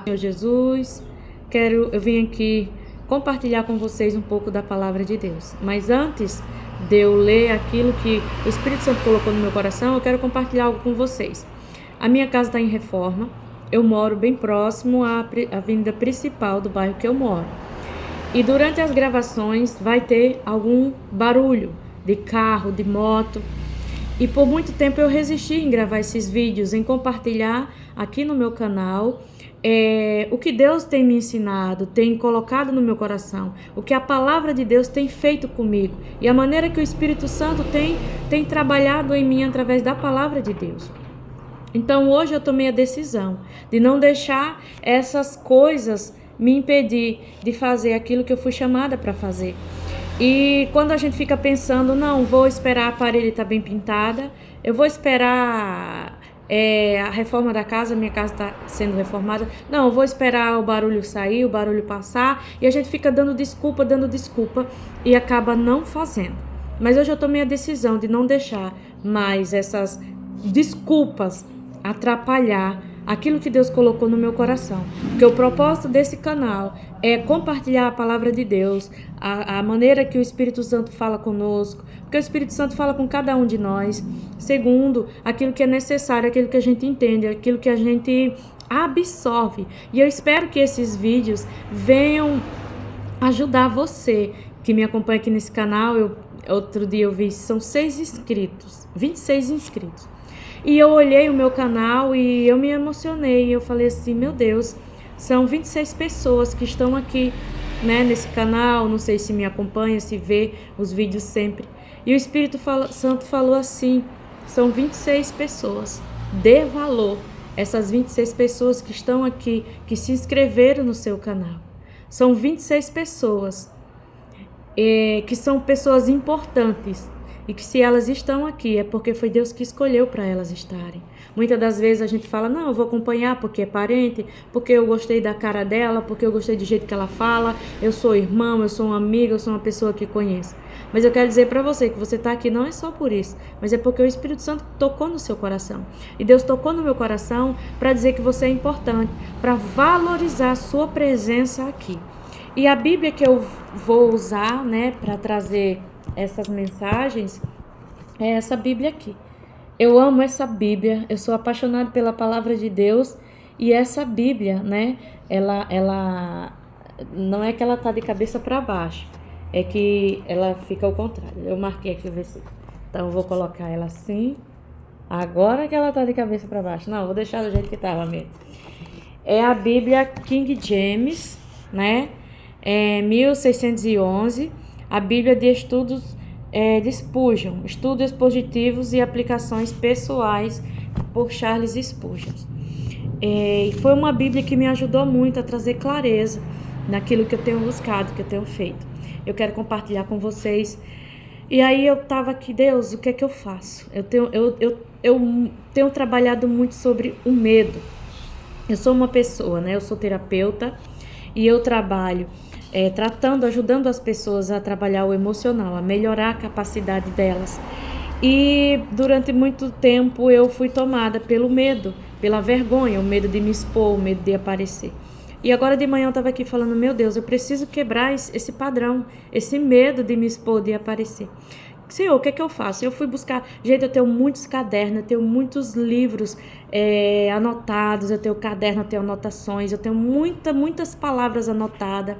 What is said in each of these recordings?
Senhor Jesus, eu vim aqui compartilhar com vocês um pouco da palavra de Deus. Mas antes de eu ler aquilo que o Espírito Santo colocou no meu coração, eu quero compartilhar algo com vocês. A minha casa está em reforma, eu moro bem próximo à avenida principal do bairro que eu moro. E durante as gravações vai ter algum barulho de carro, de moto. E por muito tempo eu resisti em gravar esses vídeos, em compartilhar aqui no meu canal o que Deus tem me ensinado, tem colocado no meu coração, o que a palavra de Deus tem feito comigo e a maneira que o Espírito Santo tem trabalhado em mim através da palavra de Deus. Então hoje eu tomei a decisão de não deixar essas coisas me impedir de fazer aquilo que eu fui chamada para fazer. E quando a gente fica pensando, não, vou esperar a parede estar bem pintada, eu vou esperar a reforma da casa, minha casa está sendo reformada, não, eu vou esperar o barulho sair, o barulho passar, e a gente fica dando desculpa e acaba não fazendo. Mas hoje eu tomei a decisão de não deixar mais essas desculpas atrapalhar aquilo que Deus colocou no meu coração. Porque o propósito desse canal é compartilhar a palavra de Deus, a maneira que o Espírito Santo fala conosco, porque o Espírito Santo fala com cada um de nós, segundo aquilo que é necessário, aquilo que a gente entende, aquilo que a gente absorve. E eu espero que esses vídeos venham ajudar você que me acompanha aqui nesse canal. Outro dia eu vi, são 26 inscritos. E eu olhei o meu canal e eu me emocionei. Eu falei assim, meu Deus, são 26 pessoas que estão aqui, né, nesse canal. Não sei se me acompanha, se vê os vídeos sempre. E o Espírito Santo falou assim, são 26 pessoas. Dê valor essas 26 pessoas que estão aqui, que se inscreveram no seu canal. São 26 pessoas que são pessoas importantes. E que se elas estão aqui é porque foi Deus que escolheu para elas estarem. Muitas das vezes a gente fala, não, eu vou acompanhar porque é parente, porque eu gostei da cara dela, porque eu gostei do jeito que ela fala, eu sou irmão, eu sou uma amiga, eu sou uma pessoa que conheço. Mas eu quero dizer para você que você está aqui não é só por isso, mas é porque o Espírito Santo tocou no seu coração. E Deus tocou no meu coração para dizer que você é importante, para valorizar a sua presença aqui. E a Bíblia que eu vou usar, né, para trazer essas mensagens é essa Bíblia aqui. Eu amo essa Bíblia, eu sou apaixonada pela palavra de Deus e essa Bíblia, né, ela não é que ela tá de cabeça para baixo, é que ela fica ao contrário. Eu marquei aqui o versículo, então eu vou colocar ela assim, agora que ela tá de cabeça para baixo. Não, vou deixar do jeito que tava mesmo. É a Bíblia King James, né, 1611, a Bíblia de Estudos de Spurgeon, Estudos Expositivos e Aplicações Pessoais, por Charles Spurgeon. Foi uma Bíblia que me ajudou muito a trazer clareza naquilo que eu tenho buscado, que eu tenho feito. Eu quero compartilhar com vocês. E aí eu estava aqui, Deus, o que é que eu faço? Eu tenho trabalhado muito sobre o medo. Eu sou uma pessoa, né? Eu sou terapeuta e eu trabalho ajudando as pessoas a trabalhar o emocional, a melhorar a capacidade delas. E durante muito tempo eu fui tomada pelo medo, pela vergonha, o medo de me expor, o medo de aparecer. E agora de manhã eu estava aqui falando, meu Deus, eu preciso quebrar esse padrão, esse medo de me expor, de aparecer. Senhor, o que é que eu faço? Eu fui buscar, gente, eu tenho muitos cadernos, eu tenho muitos livros anotados, eu tenho caderno, eu tenho anotações, eu tenho muitas palavras anotadas,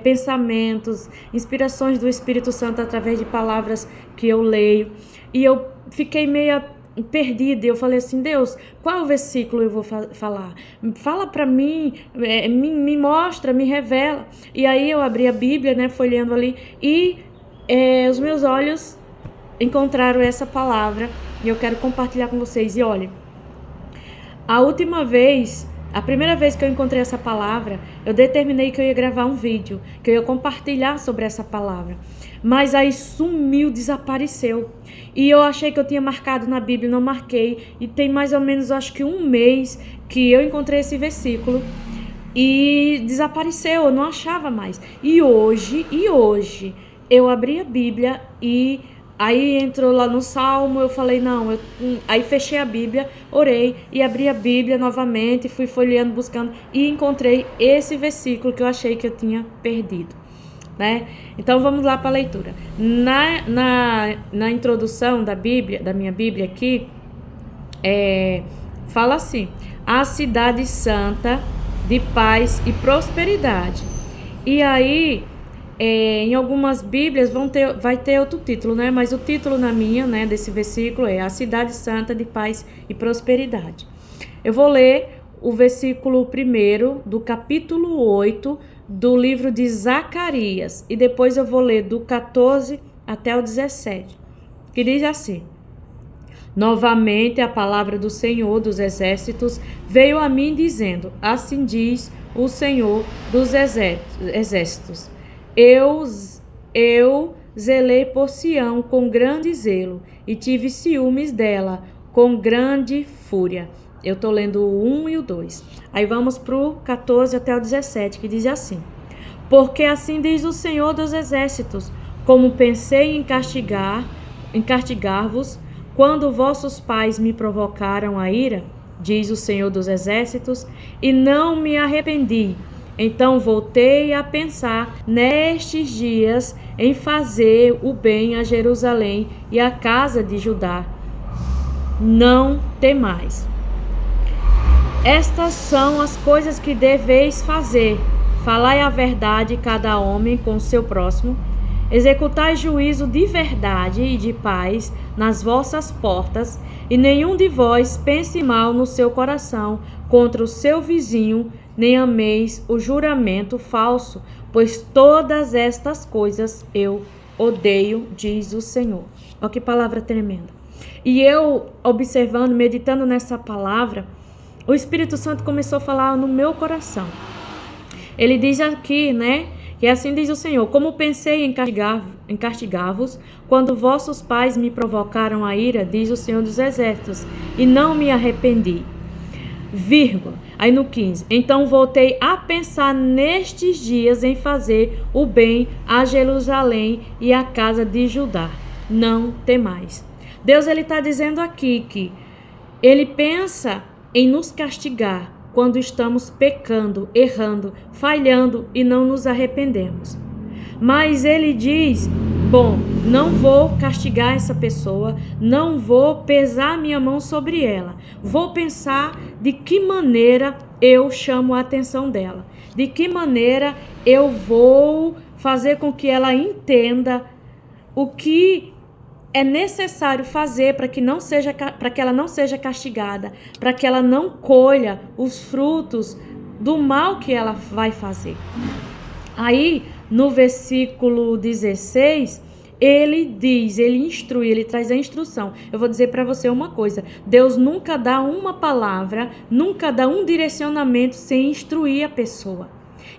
pensamentos, inspirações do Espírito Santo através de palavras que eu leio. E eu fiquei meio perdida, eu falei assim, Deus, qual versículo eu vou falar? Fala para mim, me mostra, me revela. E aí eu abri a Bíblia, né, folheando ali, e os meus olhos encontraram essa palavra e eu quero compartilhar com vocês. E olha, a primeira vez que eu encontrei essa palavra, eu determinei que eu ia gravar um vídeo, que eu ia compartilhar sobre essa palavra. Mas aí sumiu, desapareceu. E eu achei que eu tinha marcado na Bíblia, não marquei. E tem mais ou menos, acho que um mês que eu encontrei esse versículo e desapareceu, eu não achava mais. E hoje eu abri a Bíblia e Aí entrou lá no Salmo, eu falei, não, aí fechei a Bíblia, orei e abri a Bíblia novamente, fui folheando, buscando e encontrei esse versículo que eu achei que eu tinha perdido, né? Então vamos lá para a leitura. Na introdução da Bíblia, da minha Bíblia aqui, fala assim: a cidade santa de paz e prosperidade. E aí, em algumas Bíblias vai ter outro título, né? Mas o título na minha, né, desse versículo é a cidade santa de paz e prosperidade. Eu vou ler o versículo 1 do capítulo 8 do livro de Zacarias. E depois eu vou ler do 14 até o 17, que diz assim: novamente a palavra do Senhor dos Exércitos veio a mim dizendo: assim diz o Senhor dos Exércitos. Eu zelei por Sião com grande zelo e tive ciúmes dela com grande fúria. Eu estou lendo o 1 e o 2. Aí vamos para o 14 até o 17, que diz assim: porque assim diz o Senhor dos Exércitos, como pensei em castigar-vos, quando vossos pais me provocaram a ira, diz o Senhor dos Exércitos, e não me arrependi. Então voltei a pensar nestes dias em fazer o bem a Jerusalém e à casa de Judá. Não temais. Estas são as coisas que deveis fazer. Falai a verdade cada homem com seu próximo. Executai juízo de verdade e de paz nas vossas portas, e nenhum de vós pense mal no seu coração contra o seu vizinho, nem ameis o juramento falso, pois todas estas coisas eu odeio, diz o Senhor. Olha que palavra tremenda. E eu, observando, meditando nessa palavra, o Espírito Santo começou a falar no meu coração. Ele diz aqui, né? E assim diz o Senhor: como pensei em castigar-vos, quando vossos pais me provocaram a ira, diz o Senhor dos Exércitos, e não me arrependi. Vírgula. Aí no 15. Então voltei a pensar nestes dias em fazer o bem a Jerusalém e à casa de Judá. Não temais. Deus, ele está dizendo aqui que ele pensa em nos castigar quando estamos pecando, errando, falhando e não nos arrependemos. Mas ele diz: bom, não vou castigar essa pessoa, não vou pesar minha mão sobre ela. Vou pensar de que maneira eu chamo a atenção dela. De que maneira eu vou fazer com que ela entenda o que é necessário fazer para que ela não seja castigada, para que ela não colha os frutos do mal que ela vai fazer. Aí, no versículo 16, ele instrui, ele traz a instrução. Eu vou dizer para você uma coisa: Deus nunca dá uma palavra, nunca dá um direcionamento sem instruir a pessoa.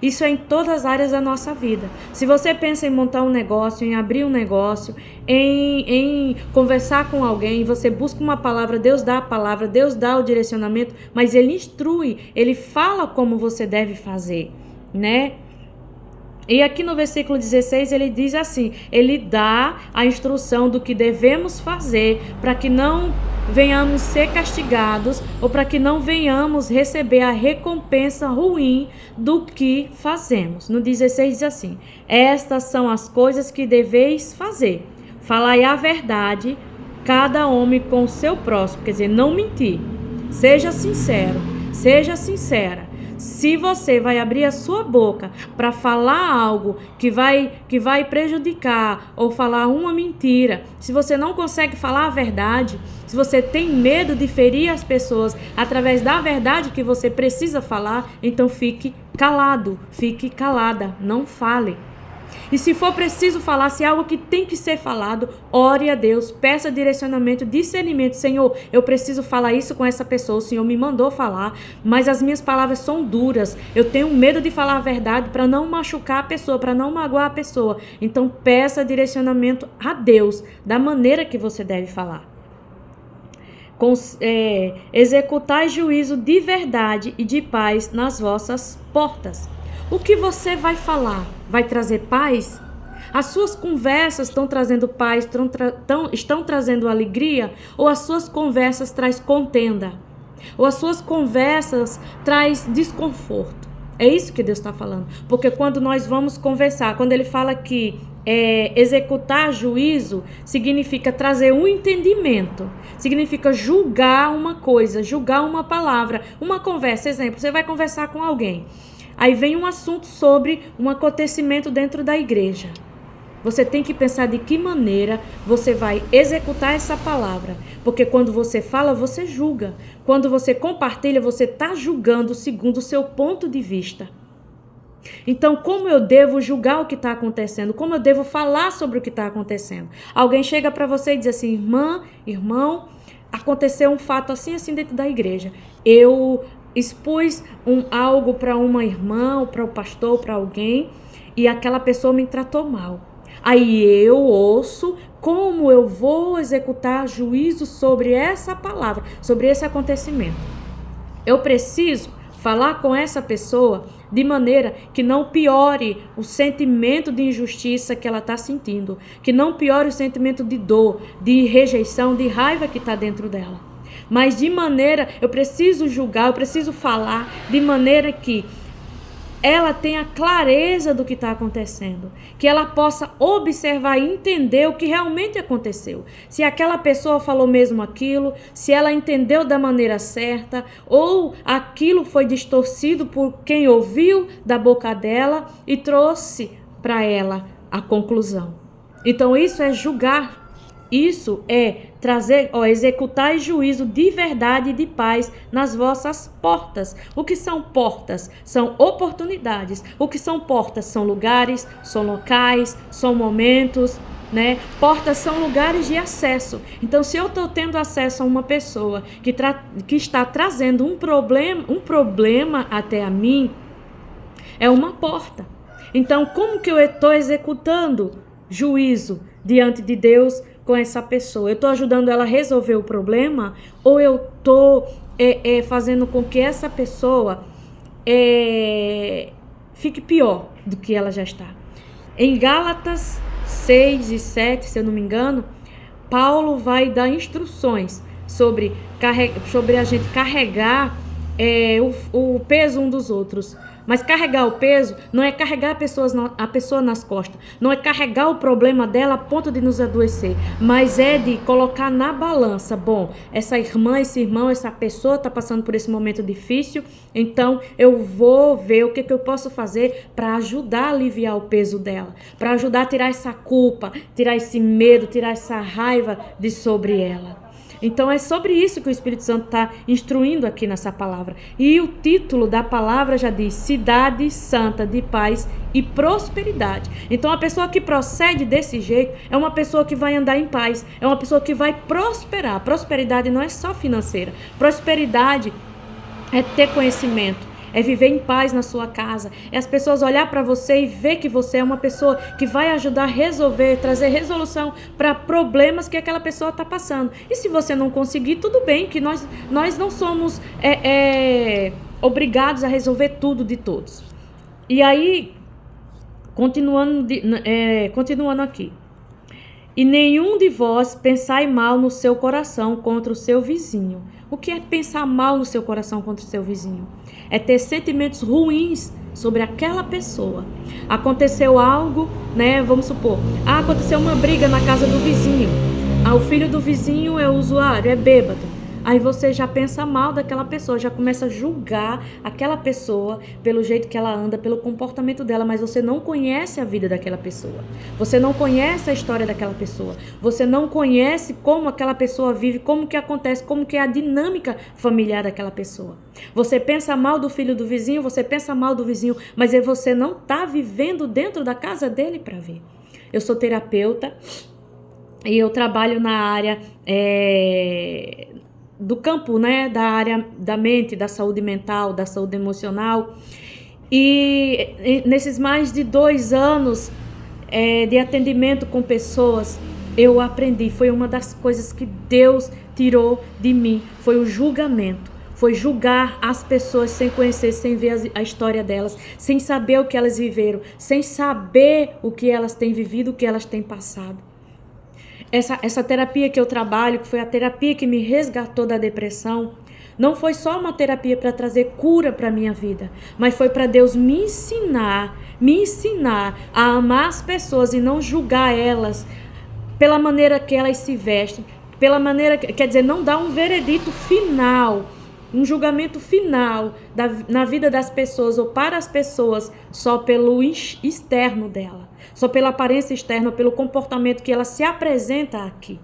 Isso é em todas as áreas da nossa vida. Se você pensa em montar um negócio, em abrir um negócio, em conversar com alguém, você busca uma palavra, Deus dá a palavra, Deus dá o direcionamento, mas ele instrui, ele fala como você deve fazer, né? E aqui no versículo 16 ele diz assim: ele dá a instrução do que devemos fazer para que não venhamos ser castigados ou para que não venhamos receber a recompensa ruim do que fazemos. No 16 diz assim: estas são as coisas que deveis fazer. Falai a verdade, cada homem com o seu próximo. Quer dizer, não mentir. Seja sincero, seja sincera. Se você vai abrir a sua boca para falar algo que vai prejudicar ou falar uma mentira, se você não consegue falar a verdade, se você tem medo de ferir as pessoas através da verdade que você precisa falar, então fique calado, fique calada, não fale. E se for preciso falar, se é algo que tem que ser falado, ore a Deus, peça direcionamento, discernimento. Senhor, eu preciso falar isso com essa pessoa, o Senhor me mandou falar, mas as minhas palavras são duras, eu tenho medo de falar a verdade para não machucar a pessoa, para não magoar a pessoa. Então peça direcionamento a Deus, da maneira que você deve falar. Executai juízo de verdade e de paz nas vossas portas. O que você vai falar vai trazer paz? As suas conversas estão trazendo paz, estão trazendo alegria, ou as suas conversas traz contenda? Ou as suas conversas traz desconforto? É isso que Deus está falando. Porque quando nós vamos conversar, quando ele fala que executar juízo, significa trazer um entendimento, significa julgar uma coisa, julgar uma palavra, uma conversa. Exemplo, você vai conversar com alguém, aí vem um assunto sobre um acontecimento dentro da igreja. Você tem que pensar de que maneira você vai executar essa palavra. Porque quando você fala, você julga. Quando você compartilha, você está julgando segundo o seu ponto de vista. Então, como eu devo julgar o que está acontecendo? Como eu devo falar sobre o que está acontecendo? Alguém chega para você e diz assim: irmã, irmão, aconteceu um fato assim, assim dentro da igreja. Eu expus algo para uma irmã, ou para o pastor, para alguém, e aquela pessoa me tratou mal. Aí eu ouço como eu vou executar juízo sobre essa palavra, sobre esse acontecimento. Eu preciso falar com essa pessoa de maneira que não piore o sentimento de injustiça que ela está sentindo, que não piore o sentimento de dor, de rejeição, de raiva que está dentro dela. Mas de maneira, eu preciso julgar, eu preciso falar de maneira que ela tenha clareza do que está acontecendo, que ela possa observar e entender o que realmente aconteceu. Se aquela pessoa falou mesmo aquilo, se ela entendeu da maneira certa, ou aquilo foi distorcido por quem ouviu da boca dela e trouxe para ela a conclusão. Então isso é julgar. Isso é trazer, executar juízo de verdade e de paz nas vossas portas. O que são portas? São oportunidades. O que são portas? São lugares, são locais, são momentos, né? Portas são lugares de acesso. Então, se eu estou tendo acesso a uma pessoa que está trazendo um problema até a mim, é uma porta. Então, como que eu estou executando juízo diante de Deus com essa pessoa? Eu estou ajudando ela a resolver o problema, ou eu estou fazendo com que essa pessoa fique pior do que ela já está? Em Gálatas 6 e 7, se eu não me engano, Paulo vai dar instruções sobre a gente carregar o peso um dos outros. Mas carregar o peso não é carregar a pessoa nas costas, não é carregar o problema dela a ponto de nos adoecer, mas é de colocar na balança: bom, essa irmã, esse irmão, essa pessoa está passando por esse momento difícil, então eu vou ver o que eu posso fazer para ajudar a aliviar o peso dela, para ajudar a tirar essa culpa, tirar esse medo, tirar essa raiva de sobre ela. Então é sobre isso que o Espírito Santo está instruindo aqui nessa palavra. E o título da palavra já diz: Cidade Santa de Paz e Prosperidade. Então a pessoa que procede desse jeito é uma pessoa que vai andar em paz, é uma pessoa que vai prosperar. Prosperidade não é só financeira. Prosperidade é ter conhecimento, é viver em paz na sua casa, é as pessoas olhar para você e ver que você é uma pessoa que vai ajudar a resolver, trazer resolução para problemas que aquela pessoa está passando. E se você não conseguir, tudo bem, que nós não somos obrigados a resolver tudo de todos. E aí, continuando aqui: e nenhum de vós pensai mal no seu coração contra o seu vizinho. O que é pensar mal no seu coração contra o seu vizinho? É ter sentimentos ruins sobre aquela pessoa. Aconteceu algo, né? Vamos supor, aconteceu uma briga na casa do vizinho. O filho do vizinho é usuário, é bêbado. Aí você já pensa mal daquela pessoa, já começa a julgar aquela pessoa pelo jeito que ela anda, pelo comportamento dela, mas você não conhece a vida daquela pessoa. Você não conhece a história daquela pessoa. Você não conhece como aquela pessoa vive, como que acontece, como que é a dinâmica familiar daquela pessoa. Você pensa mal do filho do vizinho, você pensa mal do vizinho, mas você não está vivendo dentro da casa dele para ver. Eu sou terapeuta e eu trabalho na área do campo, né, da área da mente, da saúde mental, da saúde emocional. E nesses mais de 2 anos de atendimento com pessoas, eu aprendi, foi uma das coisas que Deus tirou de mim, foi o julgamento. foi julgar as pessoas sem conhecer, sem ver a história delas, sem saber o que elas viveram, sem saber o que elas têm vivido, o que elas têm passado. Essa terapia que eu trabalho, que foi a terapia que me resgatou da depressão, não foi só uma terapia para trazer cura para a minha vida, mas foi para Deus me ensinar a amar as pessoas e não julgar elas pela maneira que elas se vestem, pela maneira, quer dizer, não dar um veredito final, um julgamento final na vida das pessoas ou para as pessoas só pelo externo dela, só pela aparência externa, pelo comportamento que ela se apresenta aqui.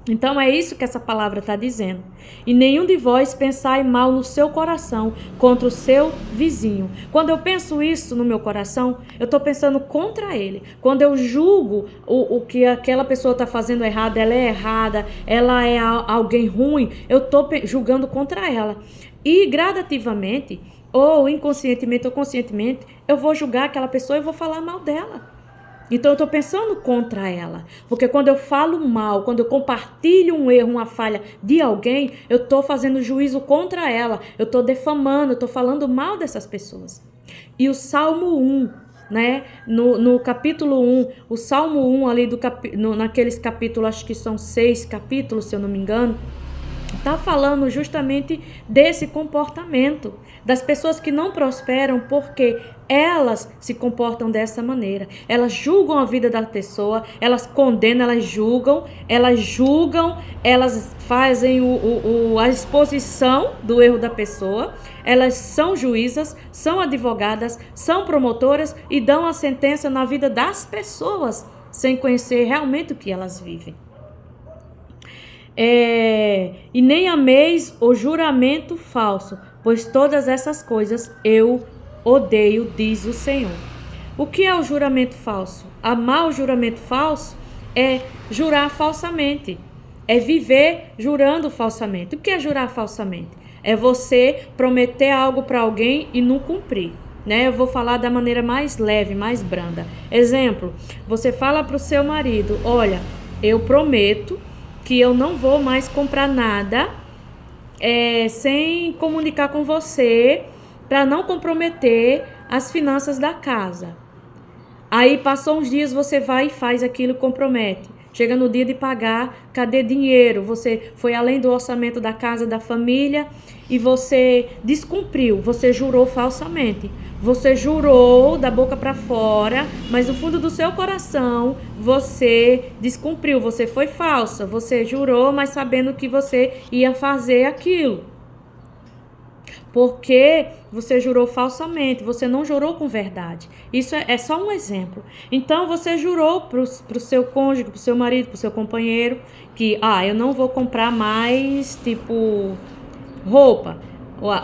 Então é isso que essa palavra está dizendo. E nenhum de vós pensai mal no seu coração contra o seu vizinho. Quando eu penso isso no meu coração, eu estou pensando contra ele. Quando eu julgo o que aquela pessoa está fazendo errado, ela é errada, ela é alguém ruim, eu estou julgando contra ela. E gradativamente, ou inconscientemente ou conscientemente, eu vou julgar aquela pessoa e vou falar mal dela. Então eu estou pensando contra ela, porque quando eu falo mal, quando eu compartilho um erro, uma falha de alguém, eu estou fazendo juízo contra ela, eu estou defamando, eu estou falando mal dessas pessoas. E o Salmo 1, né, no capítulo 1, o Salmo 1 ali naqueles capítulos, acho que são 6 capítulos, se eu não me engano, está falando justamente desse comportamento, das pessoas que não prosperam porque elas se comportam dessa maneira. Elas julgam a vida da pessoa, elas condenam, elas fazem a exposição do erro da pessoa, elas são juízas, são advogadas, são promotoras e dão a sentença na vida das pessoas sem conhecer realmente o que elas vivem. E nem ameis o juramento falso, pois todas essas coisas eu odeio, diz o Senhor. O que é o juramento falso? Amar o juramento falso é jurar falsamente, é viver jurando falsamente. O que é jurar falsamente? É você prometer algo para alguém e não cumprir. Né? Eu vou falar da maneira mais leve, mais branda. Exemplo, você fala para o seu marido, olha, eu prometo que eu não vou mais comprar nada sem comunicar com você para não comprometer as finanças da casa. Aí passou uns dias, você vai e faz aquilo, compromete. Chega no dia de pagar, cadê dinheiro? Você foi além do orçamento da casa, da família e você descumpriu, você jurou falsamente. Você jurou da boca para fora, mas no fundo do seu coração você descumpriu, você foi falsa. Você jurou, mas sabendo que você ia fazer aquilo. Porque você jurou falsamente, você não jurou com verdade. Isso é só um exemplo. Então você jurou para o seu cônjuge, para o seu marido, para o seu companheiro, que eu não vou comprar mais, tipo, roupa.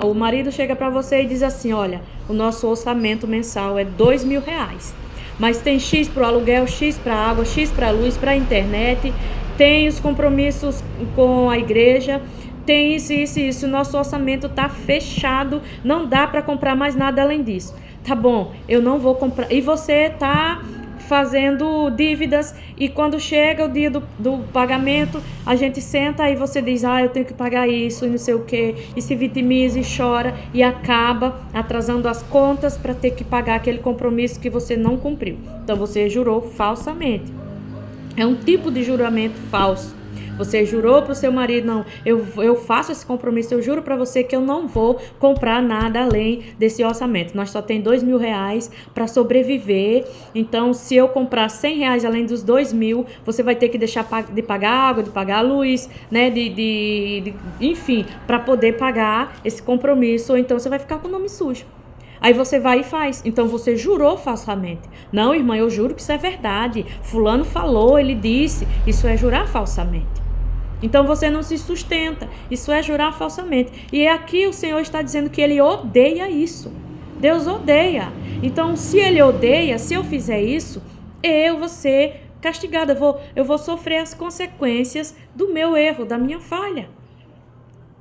O marido chega para você e diz assim, olha, o nosso orçamento mensal é R$2.000. Mas tem X para o aluguel, X para a água, X para a luz, para a internet, tem os compromissos com a igreja, tem isso, nosso orçamento está fechado, não dá para comprar mais nada além disso. Tá bom, eu não vou comprar. E você está fazendo dívidas e quando chega o dia do pagamento, a gente senta e você diz, eu tenho que pagar isso e não sei o que, e se vitimiza e chora e acaba atrasando as contas para ter que pagar aquele compromisso que você não cumpriu. Então você jurou falsamente. É um tipo de juramento falso. Você jurou para o seu marido, não, eu faço esse compromisso, eu juro para você que eu não vou comprar nada além desse orçamento. Nós só tem R$2.000 para sobreviver, então se eu comprar R$100 além dos 2.000, você vai ter que deixar de pagar água, de pagar a luz, né, enfim, para poder pagar esse compromisso, ou então você vai ficar com o nome sujo. Aí você vai e faz. Então você jurou falsamente. Não, irmã, eu juro que isso é verdade. Fulano falou, ele disse. Isso é jurar falsamente. Então você não se sustenta. Isso é jurar falsamente. E aqui o Senhor está dizendo que Ele odeia isso. Deus odeia. Então se Ele odeia, se eu fizer isso, eu vou ser castigada. Eu vou sofrer as consequências do meu erro, da minha falha.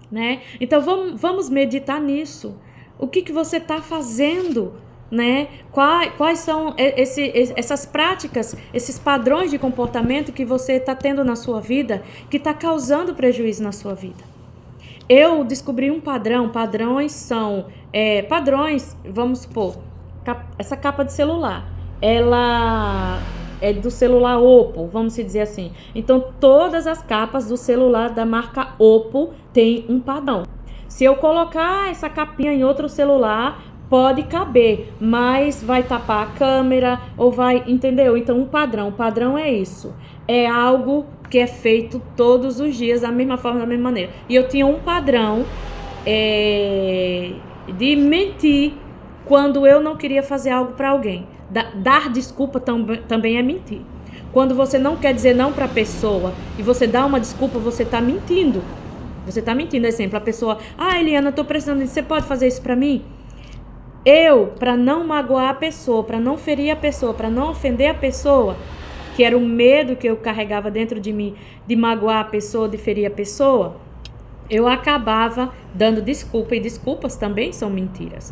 Né? Então vamos meditar nisso. O que você está fazendo, né? Quais são essas práticas, esses padrões de comportamento que você está tendo na sua vida, que está causando prejuízo na sua vida? eu descobri um padrão. Padrões são padrões, vamos supor, essa capa de celular, ela é do celular Oppo, vamos dizer assim. Então, todas as capas do celular da marca Oppo tem um padrão. Se eu colocar essa capinha em outro celular, pode caber, mas vai tapar a câmera ou vai, entendeu? Então, o padrão é isso. É algo que é feito todos os dias, da mesma forma, da mesma maneira. E eu tinha um padrão de mentir quando eu não queria fazer algo para alguém. Dar desculpa também é mentir. Quando você não quer dizer não para a pessoa e você dá uma desculpa, você está mentindo. Você está mentindo, exemplo, a pessoa, Eliana, eu estou precisando disso, você pode fazer isso para mim? Eu, para não magoar a pessoa, para não ferir a pessoa, para não ofender a pessoa, que era o medo que eu carregava dentro de mim, de magoar a pessoa, de ferir a pessoa, eu acabava dando desculpa, e desculpas também são mentiras.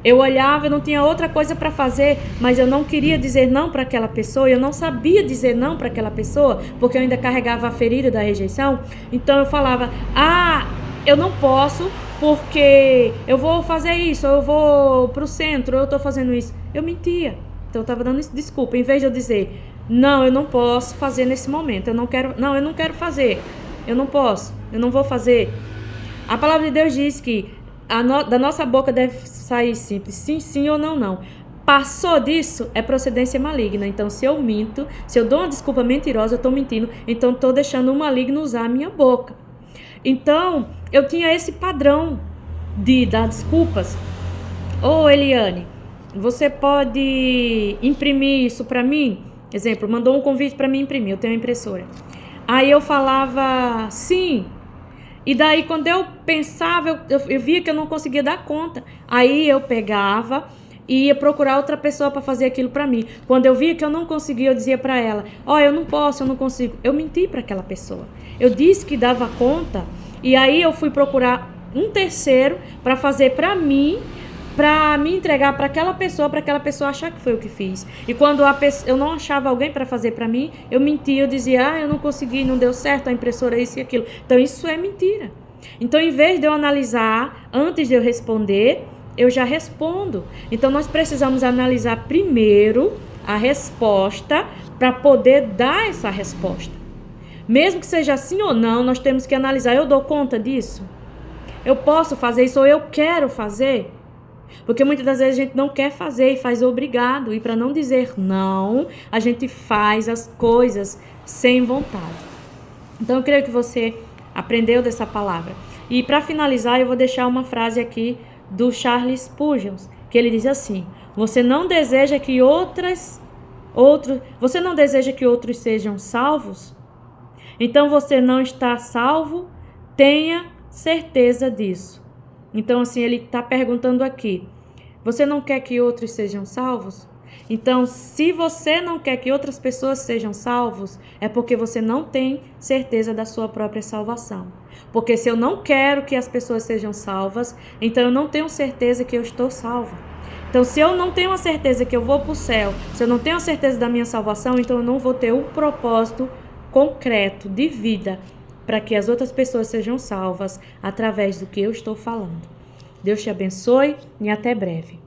Eu olhava, eu não tinha outra coisa para fazer, mas eu não queria dizer não para aquela pessoa, eu não sabia dizer não para aquela pessoa, porque eu ainda carregava a ferida da rejeição. Então eu falava, eu não posso porque eu vou fazer isso, eu vou pro centro, eu tô fazendo isso. Eu mentia, então eu tava dando desculpa, em vez de eu dizer, não, eu não posso fazer nesse momento, eu não quero fazer, eu não posso, eu não vou fazer. A palavra de Deus diz que da nossa boca deve sair simples, sim, sim ou não, não. Passou disso, é procedência maligna. Então, se eu minto, se eu dou uma desculpa mentirosa, eu estou mentindo. Então, estou deixando o maligno usar a minha boca. Então, eu tinha esse padrão de dar desculpas. Eliane, você pode imprimir isso para mim? Exemplo, mandou um convite para mim imprimir, eu tenho uma impressora. Aí eu falava, sim. E daí, quando eu pensava, eu via que eu não conseguia dar conta. Aí eu pegava e ia procurar outra pessoa para fazer aquilo para mim. Quando eu via que eu não conseguia, eu dizia para ela, eu não posso, eu não consigo. Eu menti para aquela pessoa. Eu disse que dava conta e aí eu fui procurar um terceiro para fazer para mim, para me entregar para aquela pessoa achar que foi o que fiz. E quando eu não achava alguém para fazer para mim, eu mentia, eu dizia, eu não consegui, não deu certo, a impressora isso e aquilo. Então isso é mentira. Então, em vez de eu analisar antes de eu responder, eu já respondo. Então nós precisamos analisar primeiro a resposta para poder dar essa resposta. Mesmo que seja sim ou não, nós temos que analisar, eu dou conta disso? Eu posso fazer isso ou eu quero fazer? Porque muitas das vezes a gente não quer fazer e faz obrigado. E para não dizer não, a gente faz as coisas sem vontade. Então eu creio que você aprendeu dessa palavra. E para finalizar, eu vou deixar uma frase aqui do Charles Spurgeon, que ele diz assim: você não deseja que outros sejam salvos? Então você não está salvo? Tenha certeza disso. Então, assim, ele está perguntando aqui, você não quer que outros sejam salvos? Então, se você não quer que outras pessoas sejam salvos, é porque você não tem certeza da sua própria salvação. Porque se eu não quero que as pessoas sejam salvas, então eu não tenho certeza que eu estou salva. Então, se eu não tenho a certeza que eu vou para o céu, se eu não tenho a certeza da minha salvação, então eu não vou ter um propósito concreto de vida para que as outras pessoas sejam salvas através do que eu estou falando. Deus te abençoe e até breve.